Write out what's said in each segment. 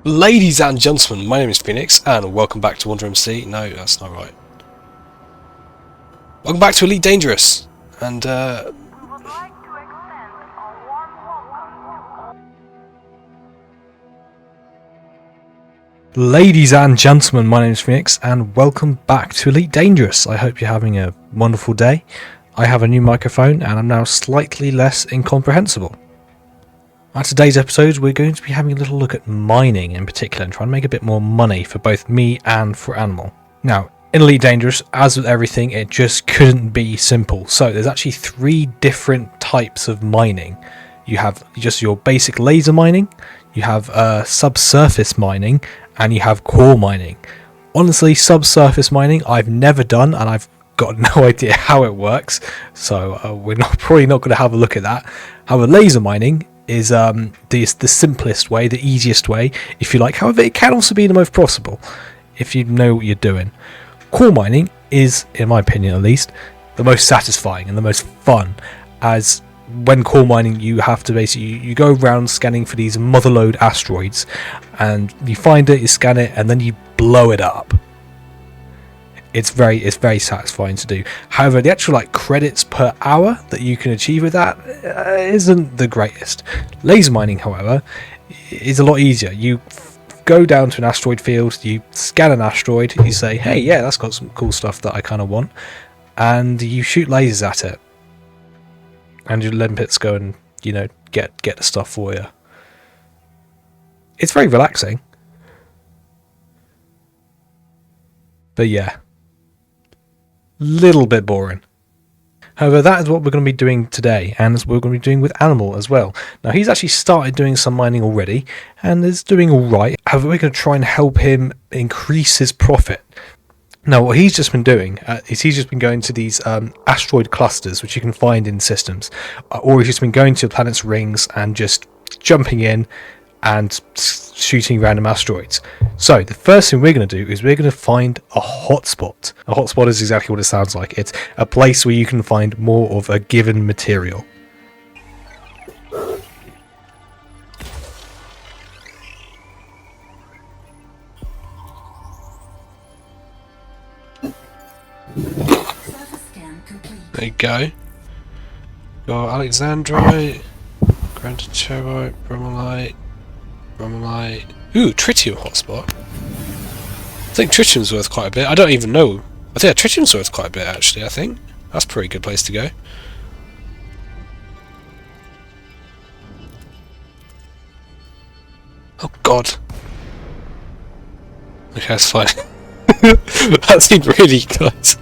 Ladies and gentlemen, my name is Phoenix, and welcome back to Wonder MC. No, that's not right. Welcome back to Elite Dangerous, and Ladies and gentlemen, my name is Phoenix, and welcome back to Elite Dangerous. I hope you're having a wonderful day. I have a new microphone, and I'm now slightly less incomprehensible. On today's episode, we're going to be having a little look at mining in particular and trying to make a bit more money for both me and for Animal. Now, in Elite Dangerous, as with everything, it just couldn't be simple. So there's actually three different types of mining. You have just your basic laser mining, you have subsurface mining, and you have core mining. Honestly, subsurface mining I've never done, and I've got no idea how it works, so we're probably not going to have a look at that. However, laser mining is the simplest way, the easiest way, if you like. However, it can also be the most possible if you know what you're doing. Core mining is, in my opinion at least, the most satisfying and the most fun, as when core mining you have to basically you go around scanning for these motherlode asteroids, and you find it, you scan it, and then you blow it up. It's very satisfying to do. However, the actual credits per hour that you can achieve with that isn't the greatest. Laser mining, however, is a lot easier. You go down to an asteroid field, you scan an asteroid, you say, hey, yeah, that's got some cool stuff that I kind of want, and you shoot lasers at it, and your limpets go and get the stuff for you. It's very relaxing, but yeah, little bit boring. However, that is what we're going to be doing today, and we're going to be doing with Animal as well. Now, he's actually started doing some mining already, and is doing alright. However, we're going to try and help him increase his profit. Now, what he's just been doing is he's just been going to these asteroid clusters, which you can find in systems, or he's just been going to the planet's rings and just jumping in and shooting random asteroids. So the first thing we're going to do is we're going to find a hotspot. A hotspot is exactly what it sounds like. It's a place where you can find more of a given material. There you go. Got Alexandrite, Granitoterite, Bromellite. Ooh, Tritium hotspot. I think Tritium's worth quite a bit. I don't even know. I think Tritium's worth quite a bit, actually, I think. That's a pretty good place to go. Oh, God. Okay, that's fine. That seemed really close.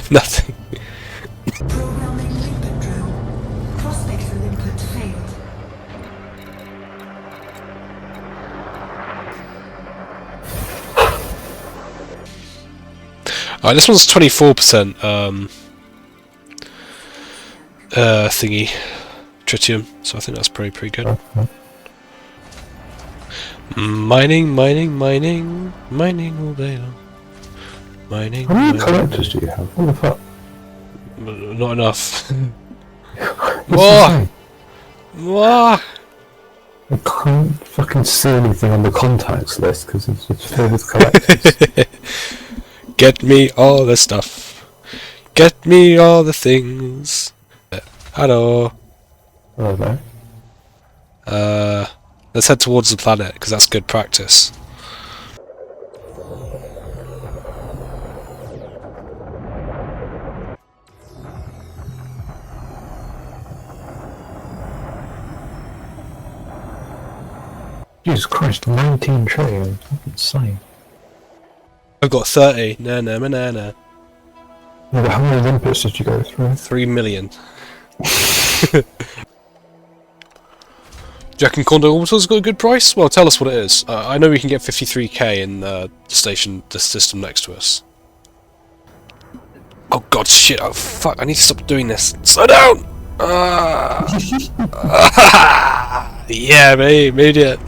Nothing. Programming limpet drill. Prospect for limpet failed. Alright, this one's 24% thingy tritium, so I think that's pretty good. Mining all day long. Mining. How many collectors do you have? What the fuck? Not enough. Whoa! Whoa! I can't fucking see anything on the contacts list because it's just filled with collectors. Get me all the stuff. Get me all the things. Hello. Hello there. Let's head towards the planet, because that's good practice. Jesus Christ, 19 trillion. That's insane. I've got 30. Nah. Yeah, but how many limpets did you go through? 3 million. Do you reckon Condor Orbital's got a good price? Well, tell us what it is. I know we can get 53k in the system next to us. Oh god, shit, oh fuck, I need to stop doing this. Slow down! Yeah, made it.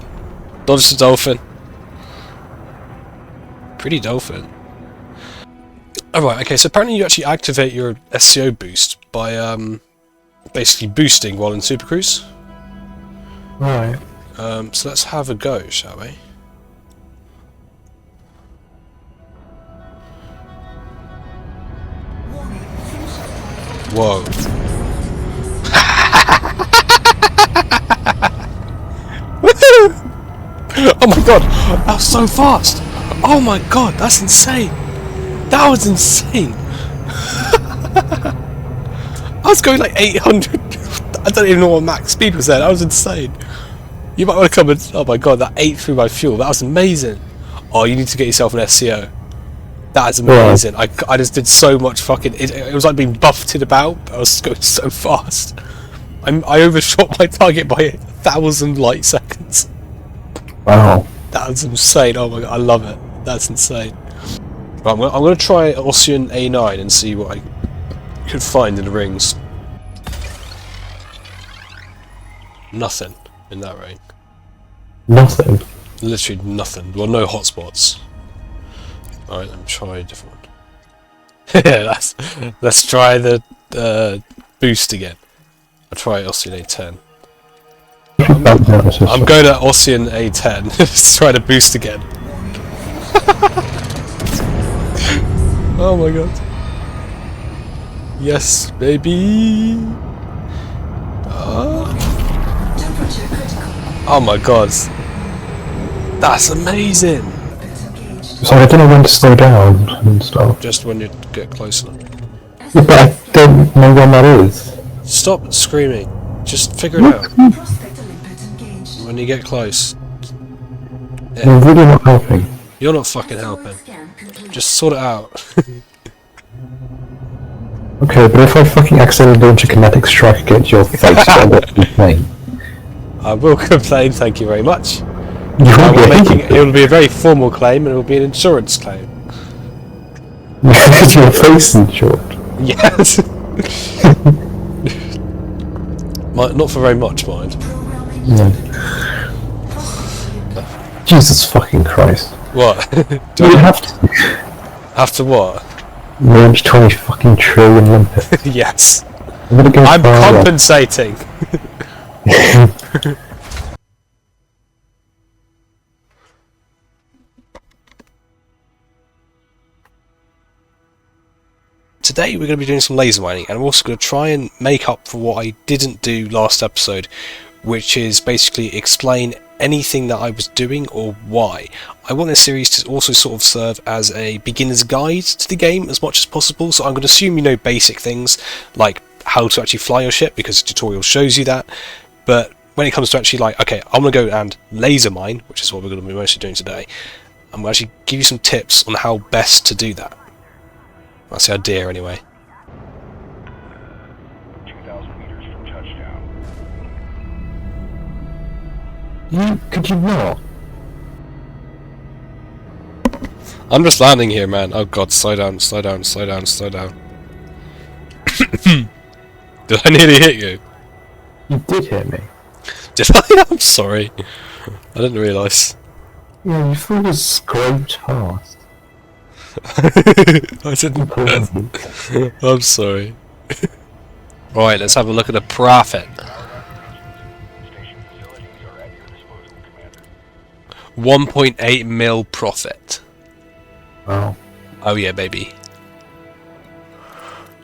Dodged the dolphin. Pretty dolphin. Alright, okay, so apparently you actually activate your SCO boost by basically boosting while in Super Cruise. Right. So let's have a go, shall we? Warning, finished. Whoa. Oh my god, that was so fast! Oh my god, that's insane! That was insane! I was going like 800. I don't even know what max speed was there. That was insane. You might want to come and... Oh my god, that ate through my fuel. That was amazing. Oh, you need to get yourself an SCO. That is amazing. I just did so much fucking... It was like being buffeted about. I was going so fast. I overshot my target by 1,000 light seconds. Wow. That was insane. Oh my god, I love it. That's insane. Right, I'm going to try Ocean A9 and see what I can find in the rings. Nothing in that ring. Nothing. Literally nothing. Well, no hotspots. Alright, let me try a different one. Yeah, let's try the boost again. I'll try Ocean A10. I'm going to Ocean A10. Let's try the boost again. Oh my god. Yes, baby. Temperature critical. Oh my god. That's amazing. Limpets engaged. So I don't know when to slow down and stuff. Just when you get close enough. Yeah, but I don't know when that is. Stop screaming. Just figure it out. Prospector limpet engaged. When you get close. You're really not helping. You're not fucking helping. Scan complete. Just sort it out. Okay, but if I fucking accidentally launch a kinetic strike against your face, I'll let you complain. I will complain, thank you very much. You won't be It will be a very formal claim and it will be an insurance claim. because your face is short. Yes. Not for very much, mind. Programming Yeah. prospector limpet. Jesus fucking Christ. What? Do You I have to have to what? launch 20 fucking trillion limpets. Yes. I'm gonna go I'm far away. compensating. Today we're going to be doing some laser mining, and I'm also going to try and make up for what I didn't do last episode, which is basically explain anything that I was doing or why. I want this series to also sort of serve as a beginner's guide to the game as much as possible, so I'm going to assume you know basic things like how to actually fly your ship, because the tutorial shows you that, but when it comes to actually like, okay, I'm going to go and laser mine, which is what we're going to be mostly doing today, I'm going to actually give you some tips on how best to do that. That's the idea anyway. 2,000 meters from touchdown. Could you not? I'm just landing here, man. Oh god, slow down, slow down, slow down, slow down. Did I nearly hit you? You did hit me. Did I? I'm sorry. I didn't realise. Yeah, you thought it was scraped past. I didn't. I'm sorry. Right, let's have a look at the profit. Station facilities are at your disposal, Commander. 1.8 mil profit. Wow. Oh yeah, baby.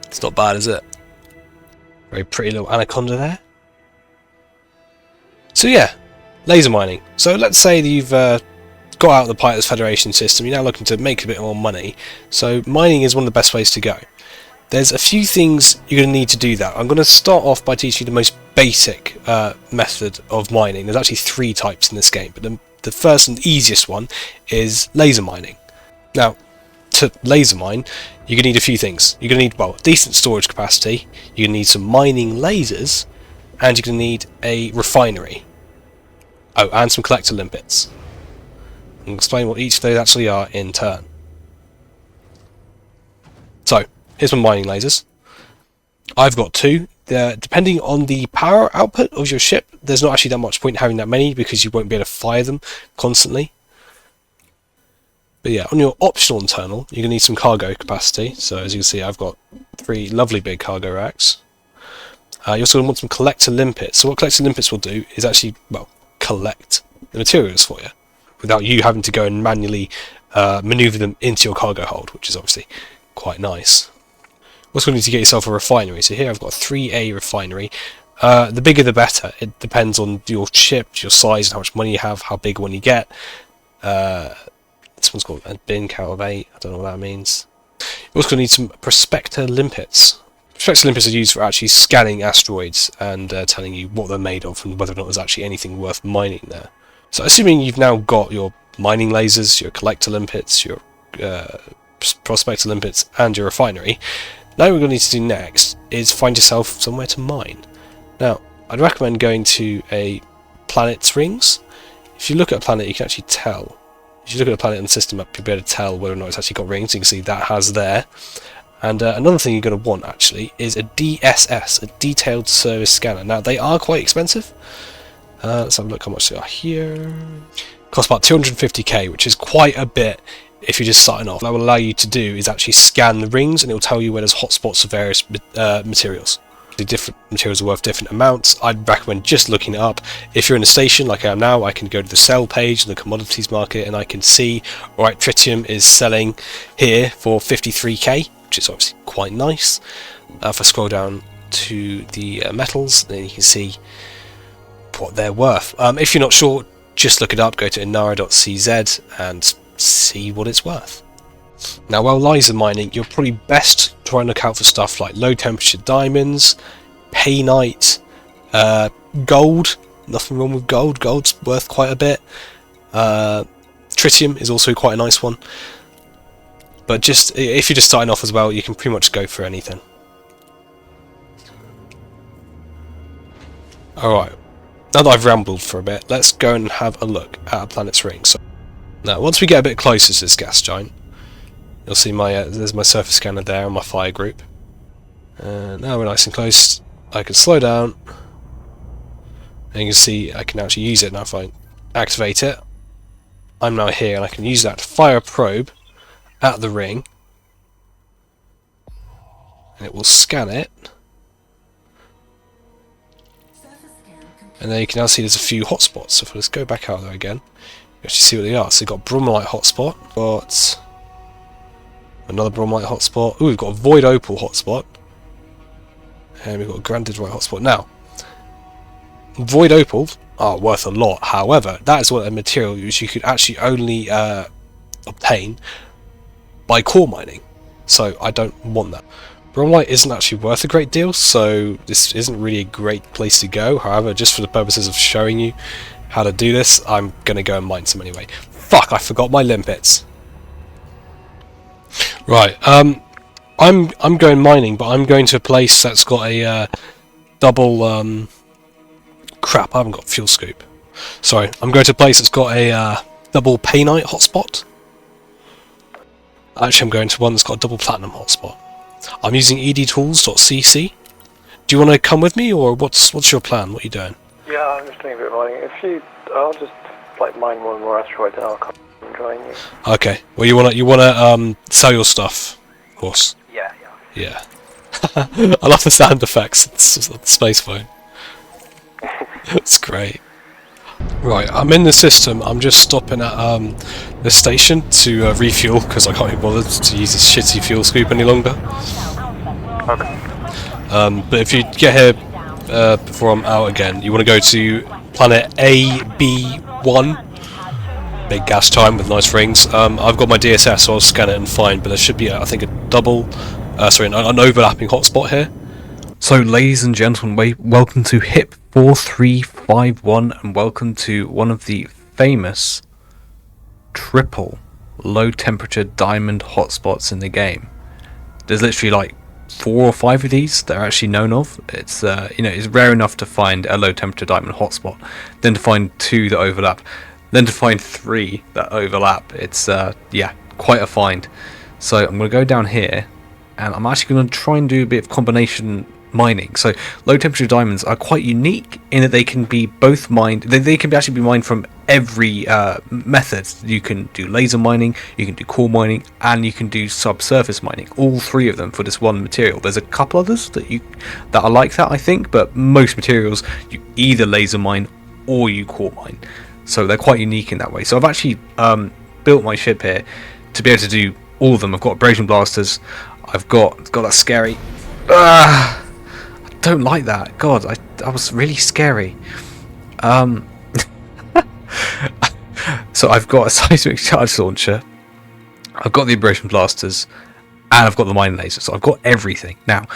It's not bad, is it? Very pretty little anaconda there. So yeah, laser mining. So let's say that you've got out of the Pirates Federation system, you're now looking to make a bit more money. So mining is one of the best ways to go. There's a few things you're going to need to do that. I'm going to start off by teaching you the most basic method of mining. There's actually 3 types in this game, but the first and easiest one is laser mining. Now, to laser mine, you're going to need a few things. You're going to need, well, decent storage capacity, you're going to need some mining lasers, and you're going to need a refinery. Oh, and some collector limpets. I'll explain what each of those actually are in turn. So, here's my mining lasers. I've got 2. Depending on the power output of your ship, there's not actually that much point in having that many because you won't be able to fire them constantly. But yeah, on your optional internal, you're going to need some cargo capacity. So as you can see, I've got 3 lovely big cargo racks. You're also going to want some collector limpets. So what collector limpets will do is actually, well, collect the materials for you, without you having to go and manually maneuver them into your cargo hold, which is obviously quite nice. Also need to get yourself a refinery. So here I've got a 3A refinery. The bigger the better. It depends on your ship, your size, and how much money you have, how big one you get. This one's called a bin count of 8. I don't know what that means. You also need some prospector limpets. Prospector limpets are used for actually scanning asteroids and telling you what they're made of and whether or not there's actually anything worth mining there. So assuming you've now got your mining lasers, your collector limpets, your prospector limpets, and your refinery, now what we're going to need to do next is find yourself somewhere to mine. Now, I'd recommend going to a planet's rings. If you look at a planet, you can actually tell. If you look at a planet in the system map, you'll be able to tell whether or not it's actually got rings. You can see that has there. And another thing you're going to want, actually, is a DSS, a Detailed Service Scanner. Now, they are quite expensive. Let's have a look how much they are here. Cost about 250k, which is quite a bit if you're just starting off. What that will allow you to do is actually scan the rings, and it will tell you where there's hotspots of various materials. The different materials are worth different amounts. I'd recommend just looking it up. If you're in a station like I am now, I can go to the sell page in the commodities market and I can see, alright, tritium is selling here for 53k, which is obviously quite nice. If I scroll down to the metals, then you can see what they're worth. If you're not sure, just look it up, go to inara.cz and see what it's worth. Now, while laser mining, you're probably best try and look out for stuff like low temperature diamonds, painite, gold. Nothing wrong with gold. Gold's worth quite a bit. Tritium is also quite a nice one. But just if you're just starting off as well, you can pretty much go for anything. Alright, now that I've rambled for a bit, let's go and have a look at a planet's ring. So, now, once we get a bit closer to this gas giant, you'll see there's my surface scanner there and my fire group. Now we're nice and close. I can slow down, and you can see I can actually use it now. If I activate it, I'm now here, and I can use that to fire a probe at the ring, and it will scan it. And then you can now see there's a few hotspots. So if I just go back out there again, you actually see what they are. So we've got bromellite hotspot, got another bromellite hotspot. Ooh, we've got a void opal hotspot, and we've got a grandidrite hotspot. Now, void opal are worth a lot. However, that is what a material which you could actually only obtain by core mining. So I don't want that. Bromellite isn't actually worth a great deal, so this isn't really a great place to go. However, just for the purposes of showing you how to do this, I'm going to go and mine some anyway. Fuck, I forgot my limpets. Right, I'm going mining, but I'm going to a place that's got a double... crap, I haven't got fuel scoop. Sorry, I'm going to a place that's got a double painite hotspot. Actually, I'm going to one that's got a double platinum hotspot. I'm using edtools.cc. Do you want to come with me, or what's your plan? What are you doing? Yeah, I'm just doing a bit of mining. I'll just like mine one more asteroid, then I'll come and join you. Okay. Well, you wanna sell your stuff, of course. Yeah. Yeah. I love the sound effects. It's the space phone. It's great. Right, I'm in the system. I'm just stopping at the station to refuel because I can't be bothered to use this shitty fuel scoop any longer. Okay. But if you get here before I'm out again, you want to go to planet AB1. Big gas giant with nice rings. I've got my DSS, so I'll scan it and find. But there should be, I think, an overlapping hotspot here. So, ladies and gentlemen, welcome to HIP 4351, and welcome to one of the famous triple low temperature diamond hotspots in the game. There's literally like 4 or 5 of these that are actually known of. It's it's rare enough to find a low temperature diamond hotspot, then to find 2 that overlap, then to find 3 that overlap. It's quite a find. So I'm going to go down here, and I'm actually going to try and do a bit of combination mining. So low temperature diamonds are quite unique in that they can be both mined. They can actually be mined from every method. You can do laser mining, you can do core mining, and you can do subsurface mining. All 3 of them for this one material. There's a couple others that are like that, I think, but most materials you either laser mine or you core mine. So they're quite unique in that way. So I've actually built my ship here to be able to do all of them. I've got abrasion blasters. I've got that scary. I don't like that. God, that was really scary. So I've got a seismic charge launcher. I've got the abrasion blasters, and I've got the mine laser. So I've got everything now.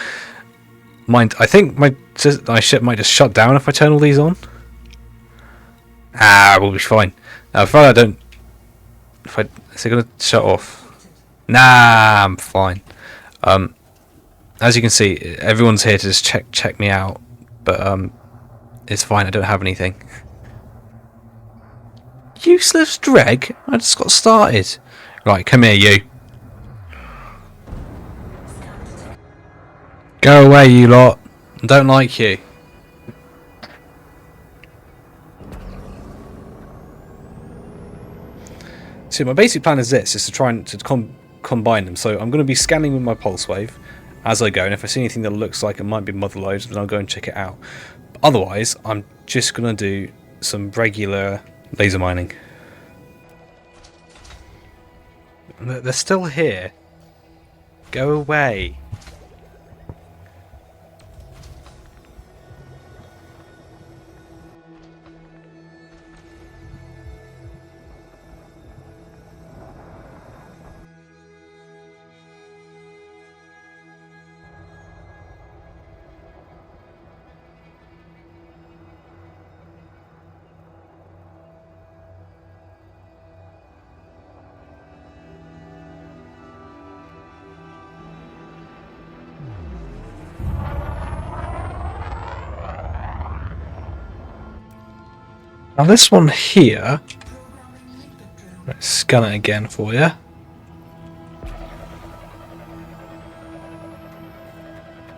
Mind, I think my ship might just shut down if I turn all these on. We'll be fine. Now, if I don't, is it gonna shut off? Nah, I'm fine. As you can see, everyone's here to just check me out, but it's fine. I don't have anything. Useless dreg. I just got started. Right, come here, you. Go away, you lot. I don't like you. So my basic plan is this: is to try and combine them. So I'm going to be scanning with my pulse wave as I go, and if I see anything that looks like it might be motherlode, then I'll go and check it out. But otherwise, I'm just going to do some regular laser mining. They're still here. Go away. Now this one here, let's scan it again for you.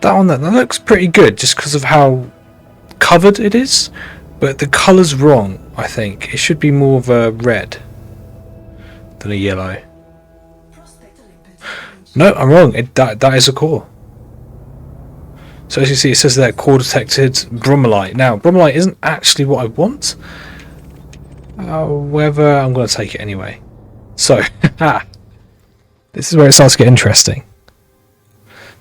That one, that looks pretty good just because of how covered it is, but the colour's wrong, I think. It should be more of a red than a yellow. No, I'm wrong. That is a core. So as you see, it says there, core detected bromelite. Now, bromelite isn't actually what I want. However, I'm going to take it anyway. So, this is where it starts to get interesting.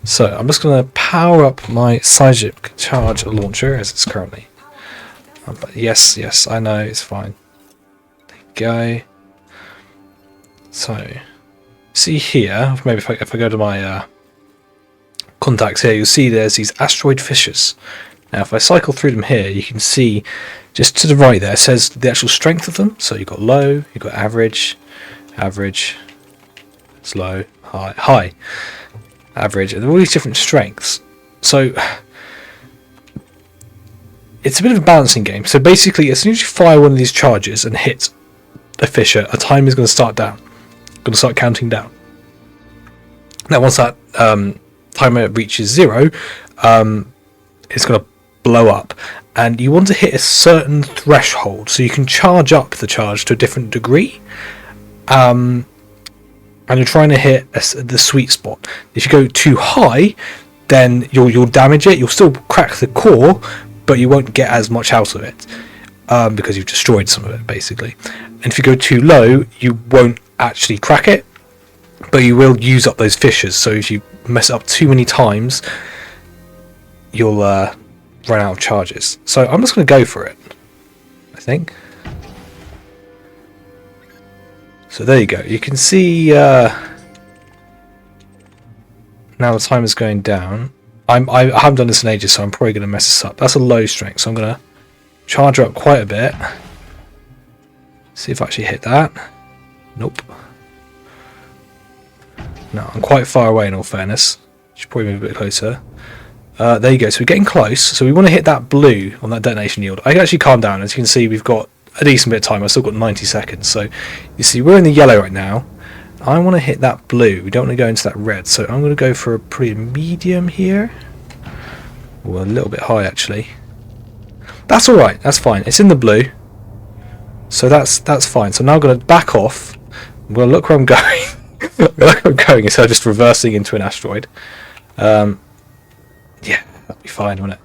So, I'm just going to power up my seismic charge launcher as it's currently. But yes, I know, it's fine. There you go. So, see here, maybe if I go to my contacts here, you'll see there's these asteroid fissures. Now, if I cycle through them here, you can see just to the right there, it says the actual strength of them. So you've got low, you've got average, it's low, high, average, and all these different strengths. So it's a bit of a balancing game. So basically, as soon as you fire one of these charges and hit a fissure, a timer is going to start counting down. Now, once that timer reaches 0, it's going to blow up, and you want to hit a certain threshold so you can charge up the charge to a different degree, and you're trying to hit the sweet spot. If you go too high, then you'll damage it. You'll still crack the core, but you won't get as much out of it because you've destroyed some of it basically. And if you go too low, you won't actually crack it, but you will use up those fissures. So if you mess it up too many times, you'll run out of charges. So I'm just going to go for it, I think. So there you go. You can see now the timer's going down. I haven't done this in ages, so I'm probably going to mess this up. That's a low strength, so I'm going to charge her up quite a bit. See if I actually hit that. Nope. No, I'm quite far away in all fairness. Should probably move a bit closer. There you go, so we're getting close. So we want to hit that blue on that detonation yield. I can actually calm down. As you can see, we've got a decent bit of time. I've still got 90 seconds. So you see, we're in the yellow right now. I want to hit that blue. We don't want to go into that red. So I'm going to go for a pretty medium here. Or a little bit high, actually. That's alright, that's fine. It's in the blue. So that's fine. So now I'm going to back off. I'm going to look where I'm going. Look where I'm going instead of just reversing into an asteroid. Yeah, that'll be fine, won't it?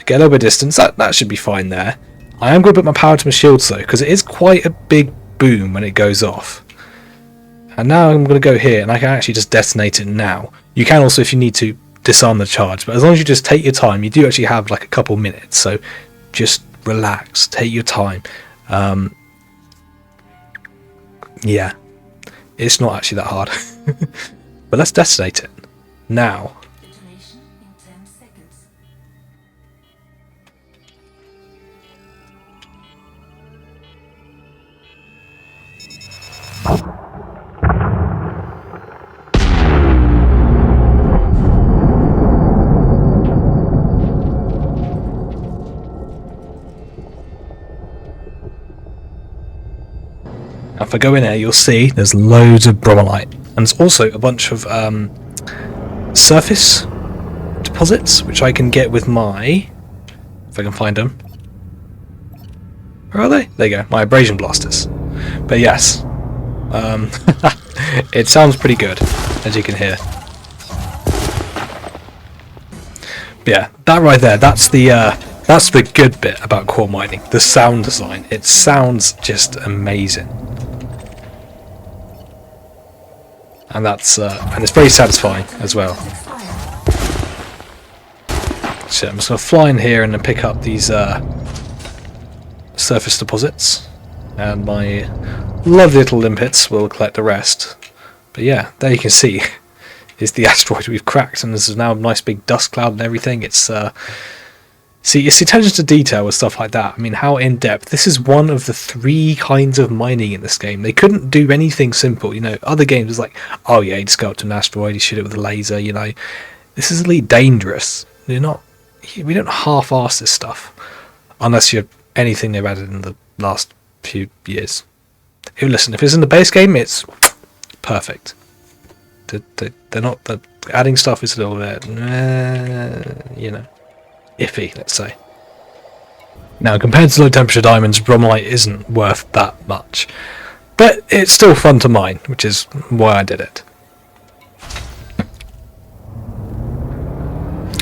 Get a little bit of distance. That should be fine there. I am going to put my power to my shields though, because it is quite a big boom when it goes off. And now I'm going to go here, and I can actually just detonate it now. You can also, if you need to, disarm the charge, but as long as you just take your time, you do actually have like a couple minutes, so just relax, take your time. Yeah, it's not actually that hard. But let's detonate it now. Detonation in 10 seconds. If I go in here, you'll see there's loads of bromellite, and there's also a bunch of surface deposits, which I can get with my, if I can find them. Where are they? There you go, my abrasion blasters. But yes, it sounds pretty good, as you can hear. But yeah, that right there, that's the good bit about core mining, the sound design. It sounds just amazing. And that's and it's very satisfying as well. So I'm just going to fly in here and then pick up these surface deposits, and my lovely little limpets will collect the rest. But yeah, there you can see is the asteroid we've cracked, and there's now a nice big dust cloud and everything. It's see, it's attention to detail with stuff like that. I mean, how in depth. This is one of the 3 kinds of mining in this game. They couldn't do anything simple. You know, other games is like, oh yeah, you just go up to an asteroid, you shoot it with a laser. You know, this is Elite Dangerous. We don't half-ass this stuff unless you're anything they've added in the last few years. Listen, if it's in the base game, it's perfect. They're not. Adding stuff is a little bit, you know, iffy, let's say. Now, compared to low temperature diamonds, bromellite isn't worth that much, but it's still fun to mine, which is why I did it.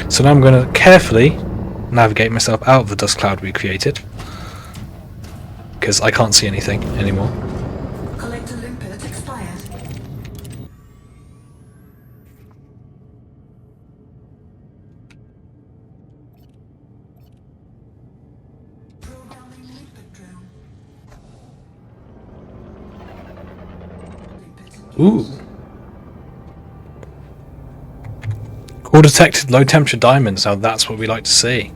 So now I'm going to carefully navigate myself out of the dust cloud we created, because I can't see anything anymore. Collector limpet expired. Programming limpet drone. Limpet engaged. Ooh. Core detected low temperature diamonds, now that's what we like to see.